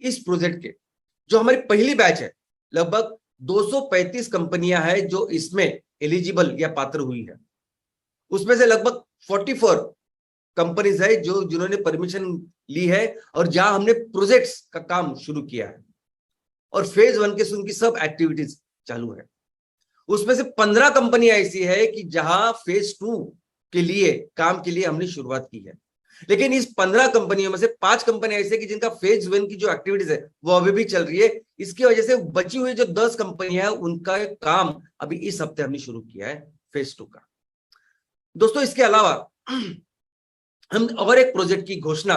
इस प्रोजेक्ट के जो हमारी पहली बैच है, लगभग 235 कंपनियां हैं जो इसमें एलिजिबल या पात्र हुई है। उसमें से लगभग 44 कंपनीज है जो जिन्होंने परमिशन ली है और जहां हमने प्रोजेक्ट्स का काम शुरू किया है और फेज 1 के उनकी सब एक्टिविटीज चालू है। उसमें से 15 कंपनियां ऐसी है कि जहां फेज 2 के लिए काम के लिए हमने शुरुआत की है। लेकिन इस 15 कंपनियों में से 5 कंपनियां ऐसी है कि जिनका फेज 1 की जो एक्टिविटीज है वो अभी भी चल रही है। इसकी वजह से बची हुई जो 10 कंपनियां हैं उनका काम अभी इस हफ्ते हमने शुरू किया है फेज 2 का। दोस्तों इसके अलावा हम और एक प्रोजेक्ट की घोषणा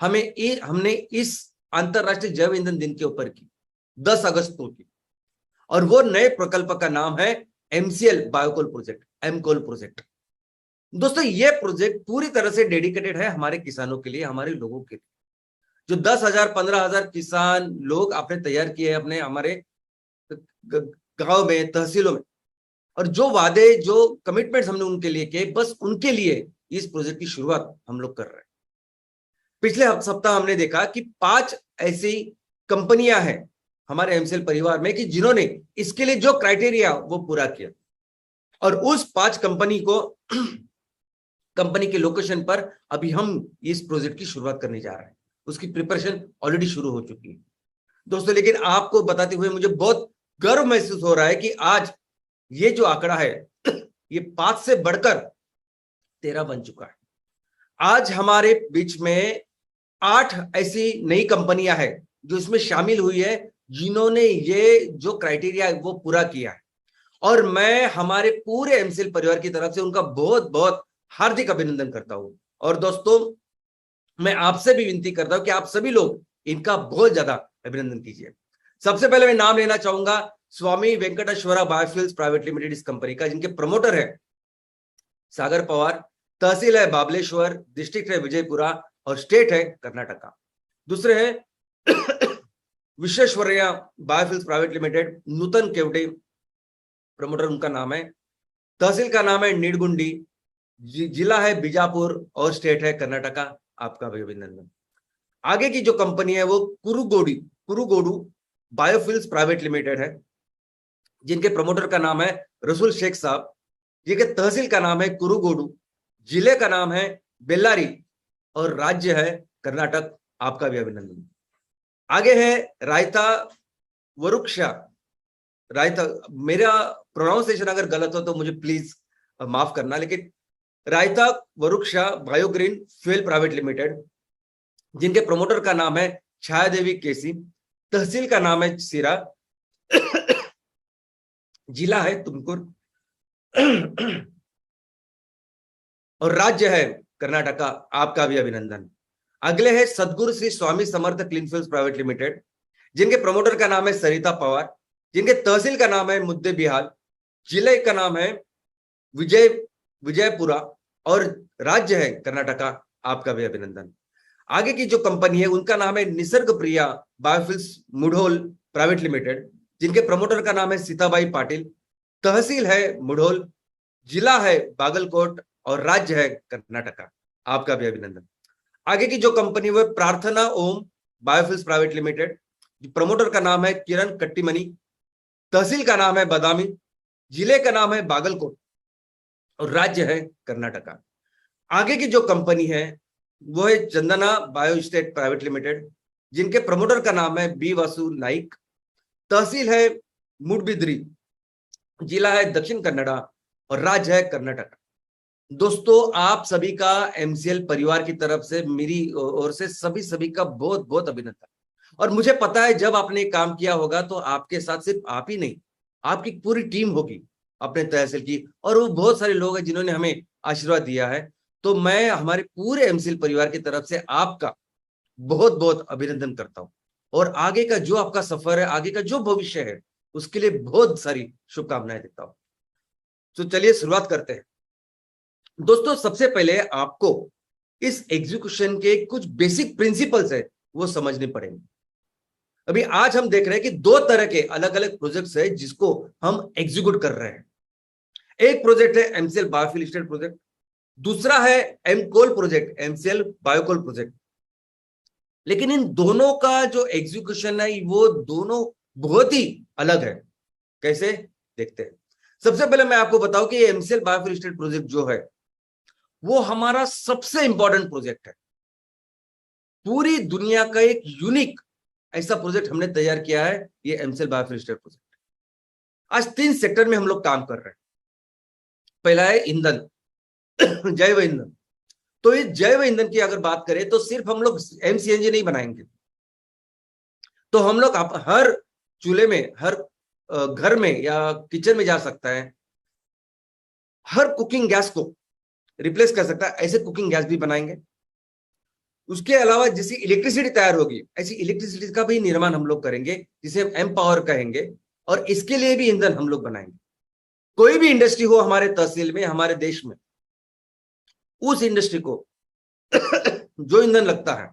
हमने इस अंतरराष्ट्रीय जैव ईंधन दिन के ऊपर की 10 अगस्त को की, और वो नए प्रकल्प का नाम है एमसीएल बायोकोल प्रोजेक्ट, एमकोल प्रोजेक्ट। दोस्तों ये प्रोजेक्ट पूरी तरह से डेडिकेटेड है हमारे किसानों के लिए, हमारे लोगों के लिए, जो 10,000 15,000 किसान लोग आपने तैयार किए हैं अपने हमारे गांव में, तहसीलों में, और जो वादे जो कमिटमेंट्स हमने उनके लिए किए, बस उनके लिए इस प्रोजेक्ट की शुरुआत हम लोग कर रहे हैं। पिछले सप्ताह हमने देखा कि 5 ऐसी कंपनियां हैं हमारे एमसीएल परिवार में कि जिन्होंने इसके लिए जो क्राइटेरिया वो पूरा किया, और उस 5 कंपनी को कंपनी के लोकेशन पर अभी हम इस प्रोजेक्ट की शुरुआत करने जा रहे हैं। उसकी प्रिपरेशन ऑलरेडी शुरू हो चुकी है दोस्तों। लेकिन आपको बताते हुए मुझे बहुत गर्व महसूस हो रहा है कि आज ये जो आंकड़ा है ये 5 से बढ़कर 13 बन चुका है। आज हमारे बीच में 8 ऐसी नई कंपनियां हैं जो इसमें शामिल हुई है, जिन्होंने ये जो क्राइटेरिया है वो पूरा किया है, और मैं हमारे पूरे एमसीएल परिवार की तरफ से उनका बहुत बहुत हार्दिक अभिनंदन करता हूं। और दोस्तों मैं आपसे भी विनती करता हूं कि आप सभी लोग इनका बहुत ज्यादा अभिनंदन कीजिए। सबसे पहले मैं नाम लेना चाहूंगा स्वामी वेंकटेश्वरा बायोफ्यूल्स प्राइवेट लिमिटेड, इस कंपनी का, जिनके प्रमोटर है सागर पवार, तहसील है बाबलेश्वर, डिस्ट्रिक्ट है विजयपुरा और स्टेट है कर्नाटका। दूसरे हैं विश्वेश्वरैया बायोफ्यूल्स प्राइवेट लिमिटेड, नूतन केवटे, प्रमोटर उनका नाम है, तहसील का नाम है निडगुंडी, जिला है बीजापुर और स्टेट है कर्नाटका। आपका भी अभिनंदन। आगे की जो कंपनी है वो कुरुगोडू बायोफ्यूल्स प्राइवेट लिमिटेड है, जिनके प्रमोटर का नाम है रसूल शेख साहब, जिनके तहसील का नाम है कुरुगोडू, जिले का नाम है बेल्लारी और राज्य है कर्नाटक। आपका भी अभिनंदन। आगे है रायता वरुक्षा, रायता, मेरा प्रोनाउंसिएशन अगर गलत हो तो मुझे प्लीज माफ करना, लेकिन रायता वरुक्षा बायोग्रीन फ्यूल प्राइवेट लिमिटेड, जिनके प्रमोटर का नाम है छायादेवी केसी, तहसील का नाम है सिरा, जिला है तुमकुर और राज्य है कर्नाटका। आपका भी अभिनंदन। अगले है सदगुरु Shri Swami Samarth clean fuels private limited, जिनके प्रमोटर का नाम है सरिता पवार, जिनके तहसील का नाम है मुद्दे बिहार, जिले का नाम है विजयपुरा और राज्य है कर्नाटका। आपका भी अभिनंदन। आगे की जो कंपनी है उनका नाम है निसर्ग प्रिया बायोफ्यूल्स मुढोल प्राइवेट लिमिटेड, जिनके प्रमोटर का नाम है सीताबाई पाटिल, तहसील है मुढोल, जिला है बागलकोट और राज्य है कर्नाटका। आपका भी अभिनंदन। आगे की जो कंपनी वो प्रार्थना ओम बायोफ्यूल्स प्राइवेट लिमिटेड, प्रमोटर का नाम है किरण कट्टीमनी, तहसील का नाम है बदामी, जिले का नाम है बागलकोट और राज्य है कर्नाटका। आगे की जो कंपनी है वो है Chandana bio state private limited, जिनके प्रमोटर का नाम है बी वासु नाइक, तहसील है मुडबिद्री, जिला है दक्षिण कन्नड़ा और राज्य है कर्नाटक। दोस्तों आप सभी का एमसीएल परिवार की तरफ से, मेरी ओर से सभी का बहुत बहुत अभिनंदन। और मुझे पता है जब आपने काम किया होगा तो आपके साथ सिर्फ आप ही नहीं, आपकी पूरी टीम होगी अपने तहसील की, और वो बहुत सारे लोग हैं जिन्होंने हमें आशीर्वाद दिया है। तो मैं हमारे पूरे एमसीएल परिवार की तरफ से आपका बहुत बहुत अभिनंदन करता हूं, और आगे का जो आपका सफर है, आगे का जो भविष्य है, उसके लिए बहुत सारी शुभकामनाएं देता हूं। तो चलिए शुरुआत करते हैं। दोस्तों सबसे पहले आपको इस एग्जीक्यूशन के कुछ बेसिक प्रिंसिपल्स है वो समझने पड़ेंगे। अभी आज हम देख रहे हैं कि 2 तरह के अलग अलग प्रोजेक्ट्स है जिसको हम एग्जीक्यूट कर रहे हैं। एक प्रोजेक्ट है एमसीएल बायोफ्यूल स्टेट प्रोजेक्ट, दूसरा है एमकोल प्रोजेक्ट, एमसीएल बायोकोल प्रोजेक्ट। लेकिन इन दोनों का जो एग्जीक्यूशन है वो दोनों बहुत ही अलग है। कैसे, देखते हैं। सबसे पहले मैं आपको बताऊं कि एमसीएल बायोफ्यूल स्टेट प्रोजेक्ट जो है वो हमारा सबसे इंपॉर्टेंट प्रोजेक्ट है। पूरी दुनिया का एक यूनिक ऐसा प्रोजेक्ट हमने तैयार किया है, ये एमसीएल बायोफ्यूल स्टेट प्रोजेक्ट। आज 3 सेक्टर में हम लोग काम कर रहे हैं। पहला है ईंधन, जैव ईंधन। तो इस जैव ईंधन की अगर बात करें तो सिर्फ हम लोग एमसीएनजी नहीं बनाएंगे, तो हम लोग हर चूल्हे में, हर घर में या किचन में जा सकता है, हर कुकिंग गैस को रिप्लेस कर सकता है, ऐसे कुकिंग गैस भी बनाएंगे। उसके अलावा जिससे इलेक्ट्रिसिटी तैयार होगी, ऐसी इलेक्ट्रिसिटी का भी निर्माण हम लोग करेंगे, जिसे हम एम पावर कहेंगे, और इसके लिए भी ईंधन हम लोग बनाएंगे। कोई भी इंडस्ट्री हो हमारे तहसील में, हमारे देश में, उस इंडस्ट्री को जो ईंधन लगता है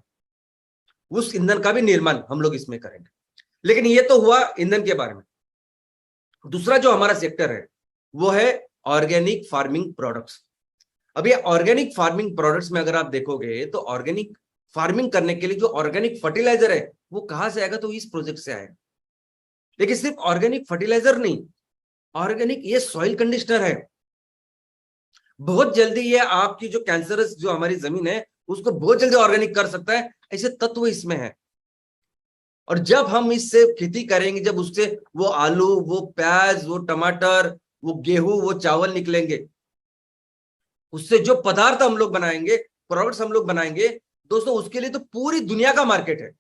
उस ईंधन का भी निर्माण हम लोग इसमें करेंगे। लेकिन ये तो हुआ ईंधन के बारे में। दूसरा जो हमारा सेक्टर है वो है ऑर्गेनिक फार्मिंग प्रोडक्ट्स। अब ये ऑर्गेनिक फार्मिंग प्रोडक्ट्स में अगर आप देखोगे तो ऑर्गेनिक फार्मिंग करने के लिए जो ऑर्गेनिक फर्टिलाइजर है वो कहां से आएगा, तो इस प्रोजेक्ट से आएगा। लेकिन सिर्फ ऑर्गेनिक फर्टिलाइजर नहीं, ऑर्गेनिक ये सॉइल कंडीशनर है। बहुत जल्दी ये आपकी जो कैंसरस जो हमारी जमीन है उसको बहुत जल्दी ऑर्गेनिक कर सकता है, ऐसे तत्व इसमें है। और जब हम इससे खेती करेंगे, जब उससे वो आलू, वो प्याज, वो टमाटर, वो गेहूं, वो चावल निकलेंगे, उससे जो पदार्थ हम लोग बनाएंगे, प्रोडक्ट्स हम लोग बनाएंगे, दोस्तों उसके लिए तो पूरी दुनिया का मार्केट है।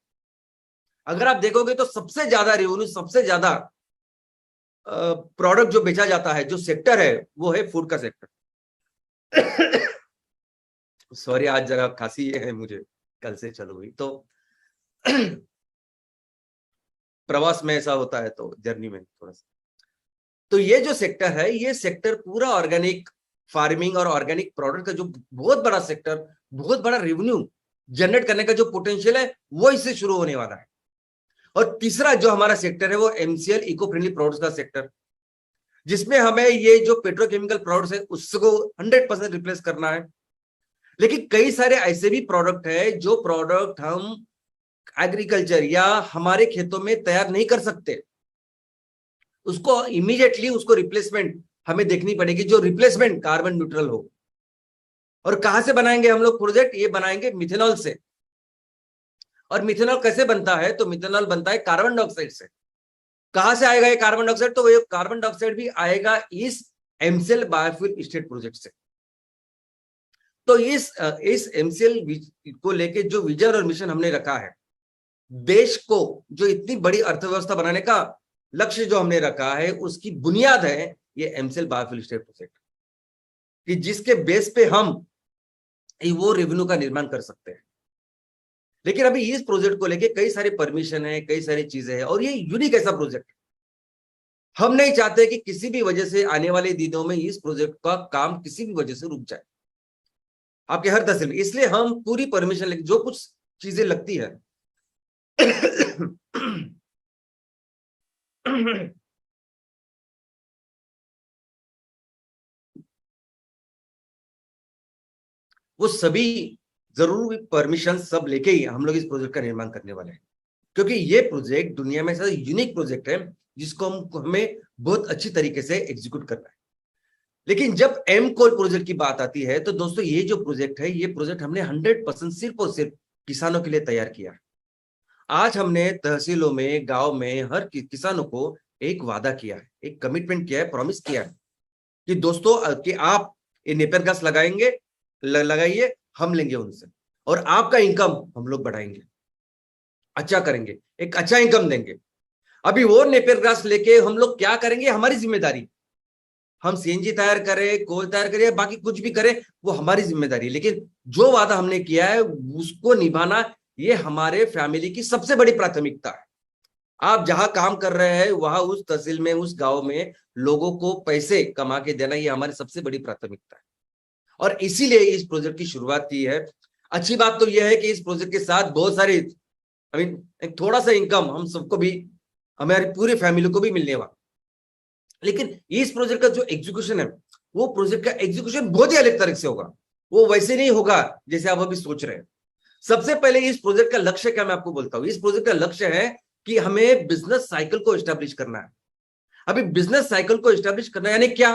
अगर आप देखोगे तो सबसे ज्यादा रेवेन्यू, सबसे ज्यादा प्रोडक्ट जो बेचा जाता है, जो सेक्टर है वो है फूड का सेक्टर। सॉरी, आज जरा खांसी ये है मुझे, कल से चलो हुई तो प्रवास में ऐसा होता है, तो जर्नी में थोड़ा सा। तो ये जो सेक्टर है, ये सेक्टर पूरा ऑर्गेनिक फार्मिंग और ऑर्गेनिक प्रोडक्ट का जो बहुत बड़ा सेक्टर, बहुत बड़ा रेवेन्यू जनरेट करने का जो पोटेंशियल है वो इससे शुरू होने वाला है। और तीसरा जो हमारा सेक्टर है वो एमसीएल इको फ्रेंडली प्रोडक्ट्स का सेक्टर, जिसमें हमें ये जो पेट्रोकेमिकल प्रोडक्ट्स है उसको 100% रिप्लेस करना है। लेकिन कई सारे ऐसे भी प्रोडक्ट है जो प्रोडक्ट हम एग्रीकल्चर या हमारे खेतों में तैयार नहीं कर सकते, उसको इमीडिएटली उसको रिप्लेसमेंट हमें देखनी पड़ेगी, जो रिप्लेसमेंट कार्बन न्यूट्रल हो। और कहां से बनाएंगे हम लोग प्रोजेक्ट, ये बनाएंगे मिथेनॉल से। और मिथेनॉल कैसे बनता है, तो मिथेनॉल बनता है कार्बन डाइऑक्साइड से। कहां से आएगा ये कार्बन डाइऑक्साइड, तो ये कार्बन डाइऑक्साइड भी आएगा इस एमसीएल बायोफ्यूल स्टेट प्रोजेक्ट से। तो इस एमसीएल को लेके जो विजन और मिशन हमने रखा है, देश को जो इतनी बड़ी अर्थव्यवस्था बनाने का लक्ष्य जो हमने रखा है, उसकी बुनियाद है ये एमसीएल बायोफ्यूल स्टेट प्रोजेक्ट, कि जिसके बेस पे हम वो रेवेन्यू का निर्माण कर सकते हैं। लेकिन अभी इस प्रोजेक्ट को लेके कई सारे परमिशन है, कई सारी चीजें हैं, और ये यूनिक ऐसा प्रोजेक्ट है। हम नहीं चाहते कि किसी भी वजह से आने वाले दिनों में इस प्रोजेक्ट का काम किसी भी वजह से रुक जाए आपके हर तहसील में। इसलिए हम पूरी परमिशन लेके जो कुछ चीजें लगती है वो सभी जरूरी परमिशन सब लेके ही हम लोग इस प्रोजेक्ट का निर्माण करने वाले हैं। क्योंकि ये प्रोजेक्ट दुनिया में ऐसा यूनिक प्रोजेक्ट है जिसको हमें बहुत अच्छी तरीके से एग्जीक्यूट करना है। लेकिन जब एम कोल प्रोजेक्ट की बात आती है तो दोस्तों ये जो प्रोजेक्ट है, ये प्रोजेक्ट हमने 100% सिर्फ और सिर्फ किसानों के लिए तैयार किया है। आज हमने तहसीलों में, गांव में हर किसानों को एक वादा किया है, एक कमिटमेंट किया है, प्रॉमिस किया है कि दोस्तों कि आप ये नेपियर घास लगाएंगे, लगाइए, हम लेंगे उनसे, और आपका इनकम हम लोग बढ़ाएंगे, अच्छा करेंगे, एक अच्छा इनकम देंगे। अभी वो नेपियर घास लेके हम लोग क्या करेंगे, हमारी जिम्मेदारी। हम सीएनजी तैयार करें, कोल तैयार करें, बाकी कुछ भी करें, वो हमारी जिम्मेदारी है। लेकिन जो वादा हमने किया है उसको निभाना, ये हमारे फैमिली की सबसे बड़ी प्राथमिकता है। आप जहां काम कर रहे हैं वहां उस तहसील में, उस गांव में लोगों को पैसे कमा के देना, ये हमारी सबसे बड़ी प्राथमिकता है। और इसीलिए इस प्रोजेक्ट की शुरुआत की है। अच्छी बात तो यह है कि इस प्रोजेक्ट के साथ बहुत सारी एक थोड़ा सा इनकम हम सबको भी, हमारी पूरी फैमिली को भी मिलने वाला। लेकिन इस प्रोजेक्ट का जो एग्जीक्यूशन है, वो प्रोजेक्ट का एग्जीक्यूशन बहुत ही अलग तरह से होगा। वो वैसे नहीं होगा जैसे आप अभी सोच रहे हैं। सबसे पहले इस प्रोजेक्ट का लक्ष्य क्या, मैं आपको बोलता हूं। इस प्रोजेक्ट का लक्ष्य है कि हमें बिजनेस साइकिल को एस्टेब्लिश करना है। अभी बिजनेस साइकिल को एस्टेब्लिश करना यानी क्या,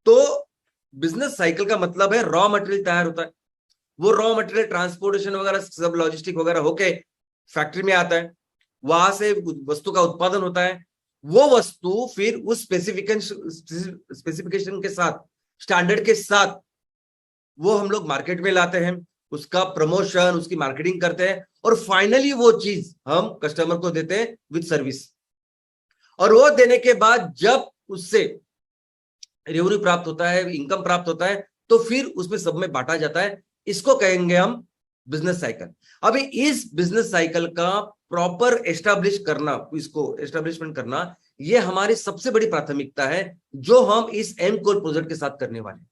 तो बिजनेस साइकिल का मतलब है रॉ मटेरियल तैयार होता है, वो रॉ मटेरियल ट्रांसपोर्टेशन वगैरह सब लॉजिस्टिक वगैरह होके फैक्ट्री में आता है, वहां से वस्तु का उत्पादन होता है। वो वस्तु फिर उस स्पेसिफिकेशन के साथ, स्टैंडर्ड के साथ वो हम लोग मार्केट में लाते हैं, उसका प्रमोशन, उसकी मार्केटिंग करते हैं, और फाइनली वो चीज हम कस्टमर को देते हैं विद सर्विस। और वो देने के बाद जब उससे रेवेन्यू प्राप्त होता है, इनकम प्राप्त होता है, तो फिर उसमें सब में बांटा जाता है। इसको कहेंगे हम बिजनेस साइकिल। अभी इस बिजनेस साइकिल का प्रॉपर एस्टैब्लिश करना, इसको एस्टैब्लिशमेंट करना, ये हमारी सबसे बड़ी प्राथमिकता है जो हम इस एम कोल प्रोजेक्ट के साथ करने वाले हैं।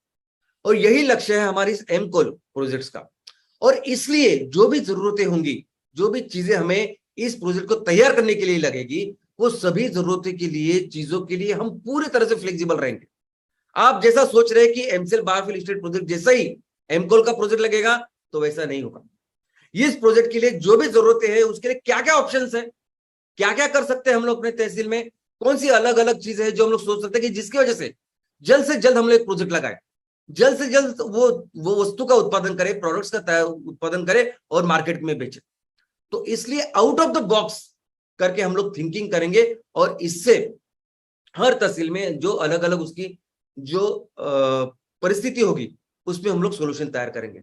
और यही लक्ष्य है हमारी इस एम कोल प्रोजेक्ट्स का। और इसलिए जो भी जरूरतें होंगी, जो भी चीजें हमें इस प्रोजेक्ट को तैयार करने के लिए लगेगी, वो सभी जरूरतों के लिए, चीजों के लिए हम पूरी तरह से फ्लेक्सिबल रहेंगे। आप जैसा सोच रहे हैं कि एमसेल बायोफिल स्टेट प्रोजेक्ट जैसा ही एमकोल का प्रोजेक्ट लगेगा, तो वैसा नहीं होगा। इस प्रोजेक्ट के लिए जो भी जरूरतें हैं, उसके लिए क्या क्या ऑप्शंस है, क्या क्या कर सकते हैं हम लोग अपने तहसील में, कौन सी अलग अलग चीजें हैं जो हम लोग सोच सकते हैं कि जिसकी वजह से जल्द हम लोग एक प्रोजेक्ट लगाए, जल्द से जल्द वो वस्तु का उत्पादन करे, प्रोडक्ट्स का उत्पादन करे और मार्केट में बेचे। तो इसलिए आउट ऑफ द बॉक्स करके हम लोग थिंकिंग करेंगे, और इससे हर तहसील में जो अलग अलग उसकी जो परिस्थिति होगी, उसमें हम लोग सोल्यूशन तैयार करेंगे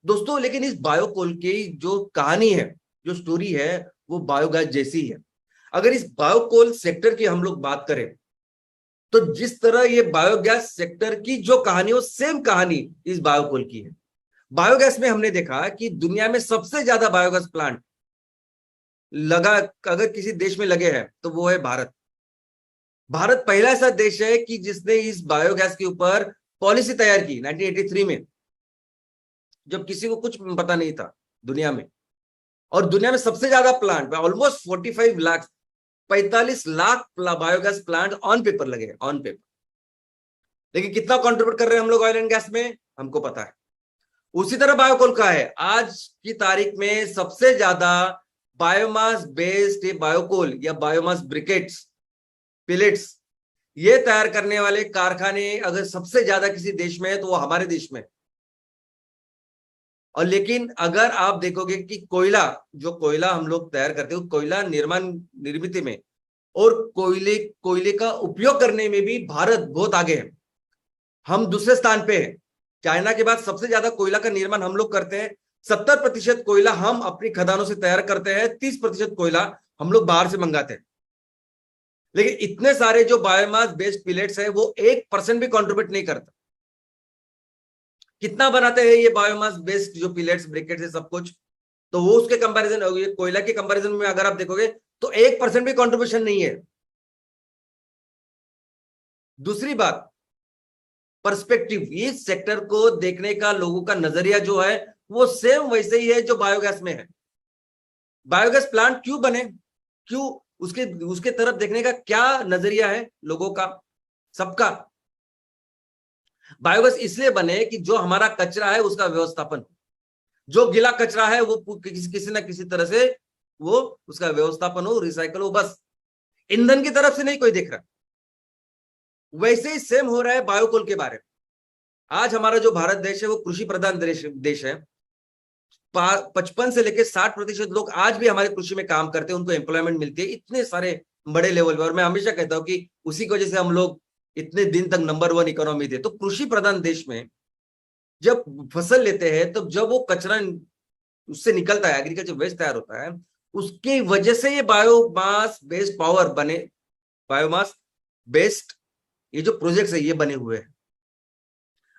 दोस्तों। लेकिन इस बायोकोल की जो कहानी है, जो स्टोरी है, वो बायोगैस जैसी है। अगर इस बायोकोल सेक्टर की हम लोग बात करें, तो जिस तरह ये बायोगैस सेक्टर की जो कहानी, वो सेम कहानी इस बायोकोल की है। बायोगैस में हमने देखा कि दुनिया में सबसे ज्यादा बायोगैस प्लांट लगा, अगर किसी देश में लगे हैं, तो वो है भारत। भारत पहला ऐसा देश है कि जिसने इस बायोगैस के ऊपर पॉलिसी तैयार की 1983 में, जब किसी को कुछ पता नहीं था दुनिया में। और दुनिया में सबसे ज्यादा plant, almost 45 lakh biogas plant on paper लगे हैं, ऑन पेपर। लेकिन कितना कंट्रीब्यूट कर रहे हैं हम लोग ऑयल एंड गैस में, हमको पता है। उसी तरह बायोकोल का है, आज की तारीख में सबसे ज्यादा बायोमास बेस्ड बायोकोल या बायोमास ब्रिकेट्स, पिलेट्स, ये तैयार करने वाले कारखाने अगर सबसे ज्यादा किसी देश में है, तो वो हमारे देश में। और लेकिन अगर आप देखोगे कि जो कोयला हम लोग तैयार करते हैं, कोयला निर्मित में और कोयले का उपयोग करने में भी भारत बहुत आगे है। हम दूसरे स्थान पे हैं। चाइना के बाद सबसे ज्यादा कोयला का निर्माण हम लोग करते हैं। 70% कोयला हम अपनी खदानों से तैयार करते हैं, 30% कोयला हम लोग बाहर से मंगाते हैं। लेकिन इतने सारे जो बायोमास बेस्ड पिलेट्स है, वो 1% भी कंट्रीब्यूट नहीं करता। कितना बनाते हैं ये बायोमास बेस्ड जो पिलेट्स, ब्रिकेट्स है, सब कुछ, तो वो उसके कंपैरिजन, कोयला के कंपैरिजन में अगर आप देखोगे तो 1% भी कंट्रीब्यूशन नहीं है। दूसरी बात, पर्सपेक्टिव, इस सेक्टर को देखने का लोगों का नजरिया जो है, वो सेम वैसे ही है जो बायोगैस में है। बायोगैस प्लांट क्यों बने, क्यों, उसके तरफ देखने का क्या नजरिया है लोगों का, सबका। बायोगैस इसलिए बने कि जो हमारा कचरा है उसका व्यवस्थापन, जो गीला कचरा है वो किसी ना किसी तरह से वो उसका व्यवस्थापन हो, रिसाइकल हो, बस ईंधन की तरफ से नहीं कोई देख रहा। वैसे ही सेम हो रहा है बायोकोल के बारे में। आज हमारा जो भारत देश है वो कृषि प्रधान देश है। 55 से लेकर 60% लोग आज भी हमारे कृषि में काम करते हैं, उनको एम्प्लॉयमेंट मिलती है इतने सारे बड़े लेवल पे। और मैं हमेशा कहता हूं कि उसी की वजह से हम लोग इतने दिन तक नंबर 1 इकोनॉमी थे। तो कृषि प्रधान देश में जब फसल लेते हैं, तो जब वो कचरा उससे निकलता है, एग्रीकल्चर वेस्ट तैयार होता है, उसकी वजह से ये बायोमास बेस्ड पावर बने, बायोमास बेस्ड ये जो प्रोजेक्ट्स है ये बने हुए हैं।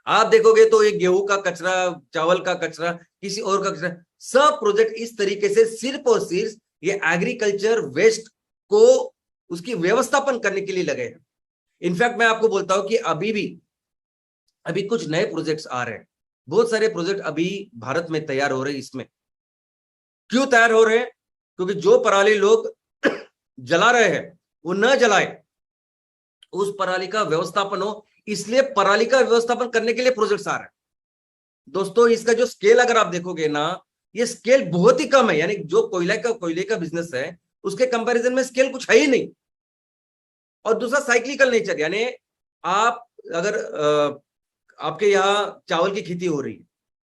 आप देखोगे तो ये गेहूं का कचरा, चावल का कचरा, किसी और का कचरा, सब प्रोजेक्ट इस तरीके से सिर्फ और सिर्फ ये एग्रीकल्चर वेस्ट को उसकी व्यवस्थापन करने के लिए लगे हैं। इनफैक्ट मैं आपको बोलता हूं कि अभी कुछ नए प्रोजेक्ट्स आ रहे हैं, बहुत सारे प्रोजेक्ट अभी भारत में तैयार हो रहे हैं। इसमें क्यों तैयार हो रहे हैं, क्योंकि जो पराली लोग जला रहे हैं वो न जलाए, उस पराली का व्यवस्थापन हो, इसलिए पराली का व्यवस्थापन करने के लिए प्रोजेक्ट्स आ रहे हैं। दोस्तों इसका जो स्केल अगर आप देखोगे ना, ये स्केल बहुत ही कम है, यानी जो कोयले का बिजनेस है उसके कंपैरिजन में स्केल कुछ है ही नहीं। और दूसरा साइक्लिकल नेचर, यानी आप अगर आपके यहाँ चावल की खेती हो रही है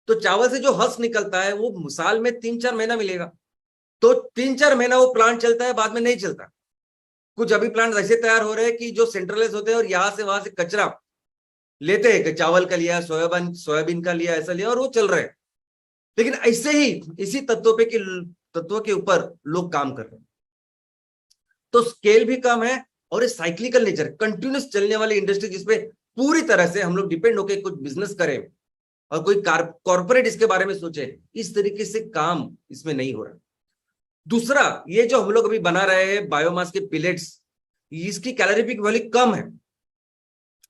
तो चावल से जो हस निकलता है वो साल में 3-4 महीना मिलेगा, तो 3-4 महीना वो प्लांट चलता है, बाद में नहीं चलता। कुछ अभी प्लांट ऐसे तैयार हो रहे हैं कि जो सेंट्रलाइज होते हैं और यहां से वहां से कचरा लेते हैं कि चावल का लिया, सोयाबीन का लिया, ऐसा लिया और वो चल रहे हैं। लेकिन ऐसे ही इसी तत्वों के ऊपर लोग काम कर रहे हैं, तो स्केल भी कम है और ये साइक्लिकल नेचर, कंटिन्यूस चलने वाली इंडस्ट्री जिसपे पूरी तरह से हम लोग डिपेंड होकर कुछ बिजनेस करें और कोई कॉर्पोरेट इसके बारे में सोचे, इस तरीके से काम इसमें नहीं हो रहा। दूसरा, ये जो हम लोग अभी बना रहे हैं बायोमास के पिलेट्स, इसकी कैलोरीफिक वैल्यू कम है।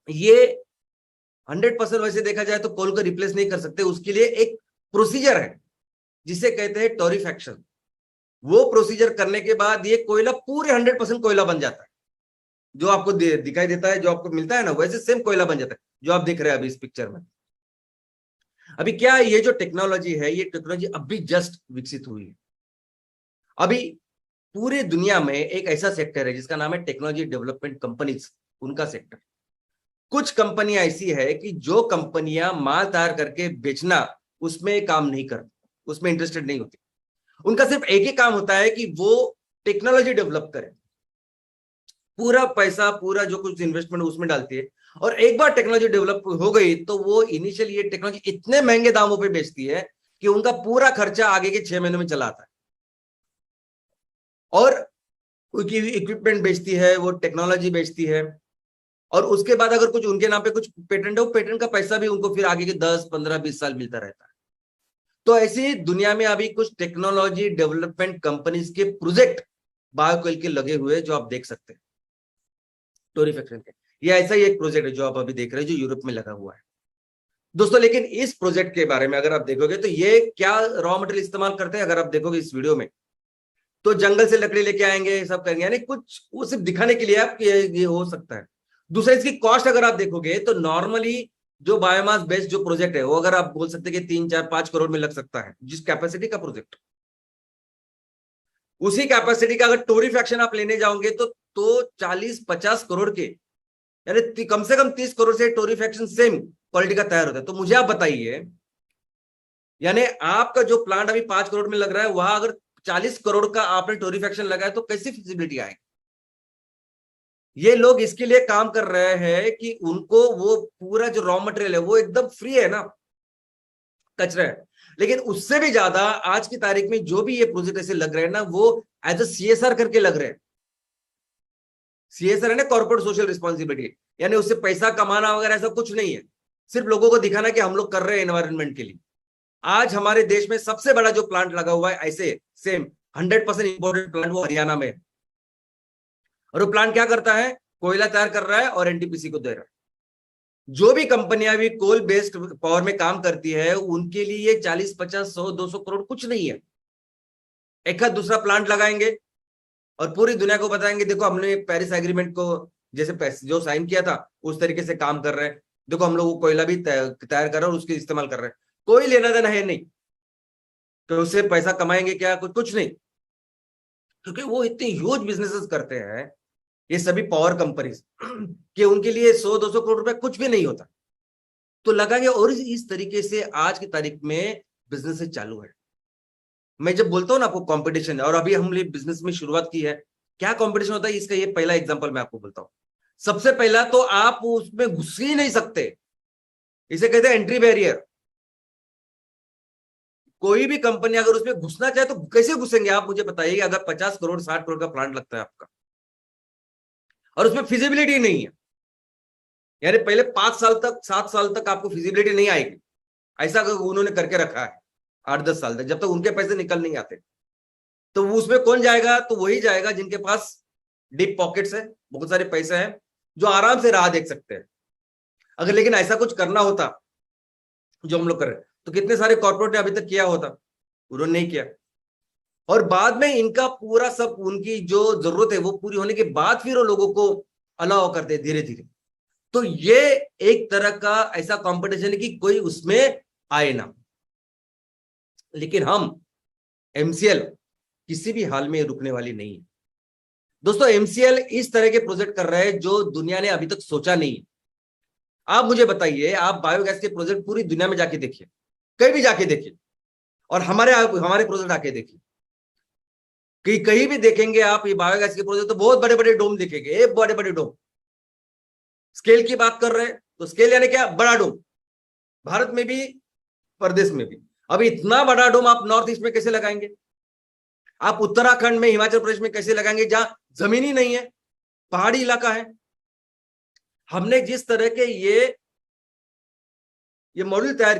ये 100% वैसे देखा जाए तो कोल को रिप्लेस नहीं कर सकते, उसके लिए एक प्रोसीजर है जिसे कहते हैं टोरिफैक्शन। वो प्रोसीजर करने के बाद ये कोयला पूरे 100% कोयला बन जाता है, जो आपको दिखाई देता है, जो आपको मिलता है ना, वैसे सेम कोयला बन जाता है जो आप देख रहे हैं अभी इस पिक्चर में। अभी क्या ये जो टेक्नोलॉजी है, ये टेक्नोलॉजी अभी जस्ट विकसित हुई है। अभी पूरे दुनिया में एक ऐसा सेक्टर है जिसका नाम है टेक्नोलॉजी डेवलपमेंट कंपनीज, उनका सेक्टर। कुछ कंपनियां ऐसी है कि जो कंपनियां माल तैयार करके बेचना, उसमें काम नहीं करती, उसमें इंटरेस्टेड नहीं होती। उनका सिर्फ एक ही काम होता है कि वो टेक्नोलॉजी डेवलप करे, पूरा पैसा, पूरा जो कुछ इन्वेस्टमेंट उसमें डालती है, और एक बार टेक्नोलॉजी डेवलप हो गई तो वो इनिशियली ये टेक्नोलॉजी इतने महंगे दामों पे बेचती है कि उनका पूरा खर्चा आगे के 6 महीनों में चला आता है। और उनकी इक्विपमेंट बेचती है, वो टेक्नोलॉजी बेचती है, और उसके बाद अगर कुछ उनके नाम पे कुछ पेटेंट है, वो पेटेंट का पैसा भी उनको फिर आगे के 10, 15, 20 साल मिलता रहता है। तो ऐसी दुनिया में अभी कुछ टेक्नोलॉजी डेवलपमेंट कंपनीज के प्रोजेक्ट बायोकोल के लगे हुए जो आप देख सकते हैं टोरिफैक्शन के। ये ऐसा ही एक प्रोजेक्ट है जो आप अभी देख रहे हैं, जो यूरोप में लगा हुआ है दोस्तों। लेकिन इस प्रोजेक्ट के बारे में अगर आप देखोगे तो ये क्या रॉ मटेरियल इस्तेमाल करते हैं, अगर आप देखोगे इस वीडियो में, तो जंगल से लकड़ी लेके आएंगे, सब करेंगे, यानी कुछ वो सिर्फ दिखाने के लिए आप कि ये हो सकता है। दूसरा, इसकी कॉस्ट अगर आप देखोगे तो नॉर्मली जो बायोमास बेस्ड जो प्रोजेक्ट है वो अगर आप बोल सकते हैं कि 3-4-5 करोड़ में लग सकता है, जिस कैपेसिटी का प्रोजेक्ट, उसी कैपेसिटी का अगर टोरिफैक्शन आप लेने जाओगे तो 40-50 करोड़ के, यानी कम से कम 30 करोड़ से टोरिफैक्शन सेम क्वालिटी का तैयार होता है। तो मुझे आप बताइए, यानी आपका जो प्लांट अभी 5 करोड़ में लग रहा है, वहां अगर 40 करोड़ का आपने टोरिफैक्शन लगाया तो कैसी फिजिबिलिटी आएगी। ये लोग इसके लिए काम कर रहे हैं कि उनको वो पूरा जो रॉ मटेरियल है वो एकदम फ्री है ना, कचरा है। लेकिन उससे भी ज्यादा आज की तारीख में जो भी ये प्रोजेक्ट ऐसे लग रहे हैं ना, वो एज अ CSR करके लग रहे हैं। CSR है ना, कॉर्पोरेट सोशल रिस्पॉन्सिबिलिटी, यानी उससे पैसा कमाना वगैरह ऐसा कुछ नहीं है, सिर्फ लोगों को दिखाना कि हम लोग कर रहे हैं एनवायरमेंट के लिए। आज हमारे देश में सबसे बड़ा जो प्लांट लगा हुआ है ऐसे सेम 100% इंपोर्टेड प्लांट, वो हरियाणा में है। और वो प्लांट क्या करता है, कोयला तैयार कर रहा है और NTPC को दे रहा है। जो भी कंपनियां भी कोल बेस्ड पावर में काम करती है, उनके लिए ये 40, 50, 100, 200 करोड़ कुछ नहीं है। एक आध दूसरा प्लांट लगाएंगे और पूरी दुनिया को बताएंगे, देखो हमने पेरिस एग्रीमेंट को जैसे जो साइन किया था उस तरीके से काम कर रहे हैं, देखो हम लोग वो कोयला भी तैयार कर रहे हैं और उसके इस्तेमाल कर रहे हैं। कोई लेना देना है नहीं, तो उससे पैसा कमाएंगे क्या, कुछ नहीं, क्योंकि वो इतने ह्यूज बिजनेसेस करते हैं ये सभी पावर कंपनीज कि उनके लिए 100-200 करोड़ रुपए कुछ भी नहीं होता, तो लगाएंगे। और इस तरीके से आज की तारीख में बिजनेस चालू है। मैं जब बोलता हूं ना आपको कंपटीशन है, और अभी हमने बिजनेस में शुरुआत की है, क्या कंपटीशन होता है इसका ये पहला एग्जांपल मैं आपको बोलता हूं। सबसे पहला तो आप उसमें घुस ही नहीं सकते, इसे कहते हैं एंट्री बैरियर। कोई भी कंपनी अगर उसमें घुसना चाहे तो कैसे घुसेंगे आप मुझे बताइए, अगर 50 करोड़ 60 करोड़ का प्लांट लगता है आपका और उसमें फिजिबिलिटी नहीं है, यानी पहले 5 साल तक 7 साल तक आपको फिजिबिलिटी नहीं आएगी, ऐसा उन्होंने करके रखा है 8-10 साल तक, जब तक उनके पैसे निकल नहीं आते। तो उसमें कौन जाएगा, तो वही जाएगा जिनके पास डीप पॉकेट्स है, बहुत सारे पैसे हैं, जो आराम से राह देख सकते हैं। अगर लेकिन ऐसा कुछ करना होता जो हम लोग कर रहे हैं, तो कितने सारे कॉर्पोरेट ने अभी तक किया होता, उन्होंने नहीं किया। और बाद में इनका पूरा सब, उनकी जो जरूरत है वो पूरी होने के बाद फिर वो लोगों को अलाउ करते हैं धीरे धीरे। तो ये एक तरह का ऐसा कंपटीशन है कि कोई उसमें आए ना, लेकिन हम एमसीएल किसी भी हाल में रुकने वाली नहीं है। दोस्तों, एमसीएल इस तरह के प्रोजेक्ट कर रहे हैं जो दुनिया ने अभी तक सोचा नहीं। आप मुझे बताइए, आप बायोगैस के प्रोजेक्ट पूरी दुनिया में जाके देखिए, कहीं भी जाके देखिए, और हमारे प्रोजेक्ट आके देखिए, कि कहीं भी देखेंगे आप ये बायोगैस के प्रोजेक्ट तो बहुत बड़े बड़े डोम दिखेंगे, बड़े बड़े डोम। स्केल की बात कर रहे हैं तो स्केल यानी क्या, बड़ा डोम, भारत में भी प्रदेश में भी। अब इतना बड़ा डोम आप नॉर्थ ईस्ट में कैसे लगाएंगे? आप उत्तराखंड में, हिमाचल प्रदेश में कैसे लगाएंगे, जहां जमीन ही नहीं है, पहाड़ी इलाका है। हमने जिस तरह के ये मॉड्यूल तैयार